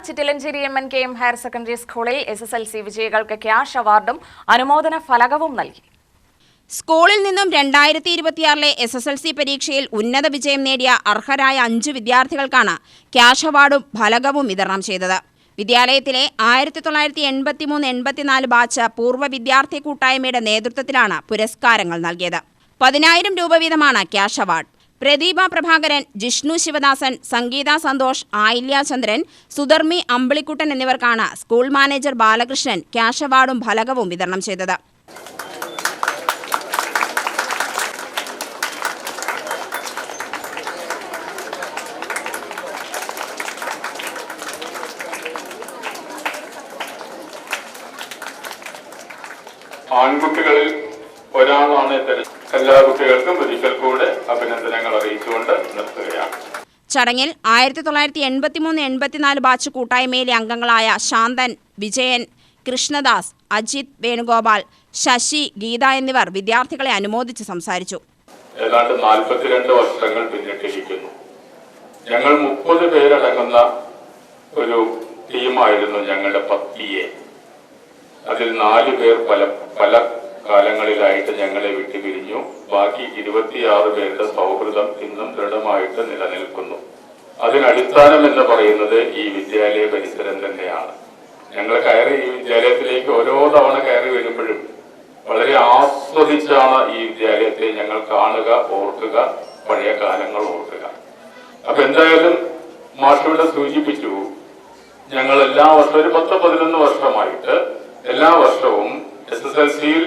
Chittilanchery MNKM higher secondary സ്കൂളിൽ SSLC വിജയികൾക്ക് cash അവാർഡും അനുമോദന ഫലകവും നൽകി. സ്കൂളിൽ നിന്നും 2026 SSLC പരീക്ഷയിൽ ഉന്നത വിജയം നേടിയ അർഹരായ 5 വിദ്യാർത്ഥികൾക്കാണ് ക്യാഷ് അവാർഡും ഫലകവും വിതരണം ചെയ്തത്. വിദ്യാലയത്തിലെ 1983-84 ബാച്ച് പൂർവ്വ വിദ്യാർത്ഥി കൂട്ടായ്മയുടെ നേതൃത്വത്തിലാണ് പുരസ്കാരങ്ങൾ നൽകിയത്. 10,000 രൂപ വീതമാണ് ക്യാഷ് അവാർഡ്. പ്രദീപ പ്രഭാകരൻ, ജിഷ്ണു ശിവദാസൻ, സംഗീത സന്തോഷ്, ആയില്യ ചന്ദ്രൻ, സുധർമി അമ്പിളിക്കുട്ടൻ എന്നിവർക്കാണ് സ്കൂൾ മാനേജർ ബാലകൃഷ്ണൻ ക്യാഷ് അവാർഡും ഫലകവും വിതരണം ചെയ്തത്. ആൺകുട്ടികളിൽ ഒരാളാണ് എല്ലാ കുട്ടികൾക്കും ഒരിക്കൽ കൂടെ അഭിനന്ദനങ്ങൾ അറിയിച്ചുകൊണ്ട് നിർത്തുകയാണ്. ചടങ്ങിൽ 1983-84 ബാച്ച് കൂട്ടായ്മയിലെ അംഗങ്ങളായ ശാന്തൻ, വിജയൻ, കൃഷ്ണദാസ്, അജിത്, വേണുഗോപാൽ, ശശി, ഗീത എന്നിവർ വിദ്യാർത്ഥികളെ അനുമോദിച്ച് സംസാരിച്ചു. ഏതാണ്ട് 42 വർഷങ്ങൾ പിന്നിട്ടിരിക്കുന്നു. ഞങ്ങൾ 30 പേരടങ്ങുന്ന ഒരു ടീമായിരുന്നു ഞങ്ങളുടെ 10A. അതിൽ 4 പേർ പല കാലങ്ങളിലായിട്ട് ഞങ്ങളെ വിട്ടുപിരിഞ്ഞു. ബാക്കി 26 പേരുടെ സൗഹൃദം ഇന്നും ദൃഢമായിട്ട് നിലനിൽക്കുന്നു. അതിനടിസ്ഥാനം എന്ന് പറയുന്നത് ഈ വിദ്യാലയ പരിസരം തന്നെയാണ്. ഞങ്ങൾ ഈ വിദ്യാലയത്തിലേക്ക് ഓരോ തവണ കയറി വരുമ്പോഴും വളരെ ആസ്വദിച്ചാണ് ഈ വിദ്യാലയത്തെ ഞങ്ങൾ കാണുക, ഓർക്കുക, പഴയ കാലങ്ങൾ ഓർക്കുക. അപ്പൊ എന്തായാലും മാഷിവിടെ സൂചിപ്പിച്ചു, ഞങ്ങൾ എല്ലാ വർഷവും ഒരു 10-11 വർഷമായിട്ട് എല്ലാ വർഷവും SSLCയിൽ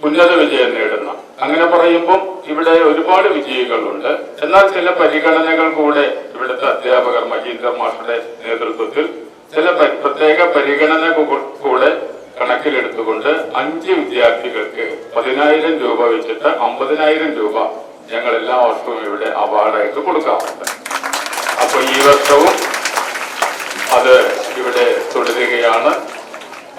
ഉന്നത വിജയം നേടുന്ന, അങ്ങനെ പറയുമ്പോൾ ഇവിടെ ഒരുപാട് വിജയികളുണ്ട്. എന്നാൽ ചില പരിഗണനകൾ കൂടെ ഇവിടുത്തെ അധ്യാപകർ മഹീന്ദ്ര മാഷുടെ നേതൃത്വത്തിൽ ചില പ്രത്യേക പരിഗണന കൂടെ കണക്കിലെടുത്തുകൊണ്ട് 5 വിദ്യാർത്ഥികൾക്ക് 10,000 രൂപ വെച്ചിട്ട് 50,000 രൂപ ഞങ്ങൾ എല്ലാ വർഷവും ഇവിടെ അവാർഡായിട്ട് കൊടുക്കാറുണ്ട്. അപ്പൊ ഈ വർഷവും അത് ഇവിടെ തുടരുകയാണ്.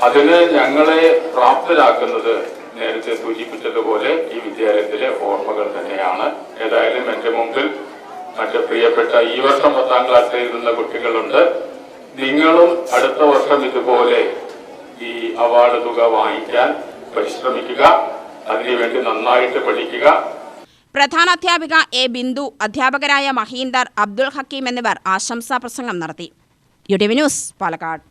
അതിന് ഞങ്ങളെ പ്രാപ്തരാക്കുന്നത് നേരത്തെ സൂചിപ്പിച്ചതുപോലെ ഈ വിദ്യാലയത്തിലെ ഓർമ്മകൾ തന്നെയാണ്. ഏതായാലും എന്റെ മുമ്പിൽ മറ്റു പ്രിയപ്പെട്ട ഈ വർഷം 10ാം ക്ലാസ്സിൽ എഴുതുന്ന കുട്ടികളുണ്ട്. നിങ്ങളും അടുത്ത വർഷം ഇതുപോലെ ഈ അവാർഡ് തുക വാങ്ങിക്കാൻ പരിശ്രമിക്കുക. അതിനുവേണ്ടി നന്നായിട്ട് പഠിക്കുക. പ്രധാനാധ്യാപിക A. ബിന്ദു, അധ്യാപകരായ മഹീന്ദർ, അബ്ദുൾ ഹക്കീം എന്നിവർ ആശംസാ പ്രസംഗം നടത്തി. UTV news, Palakkad.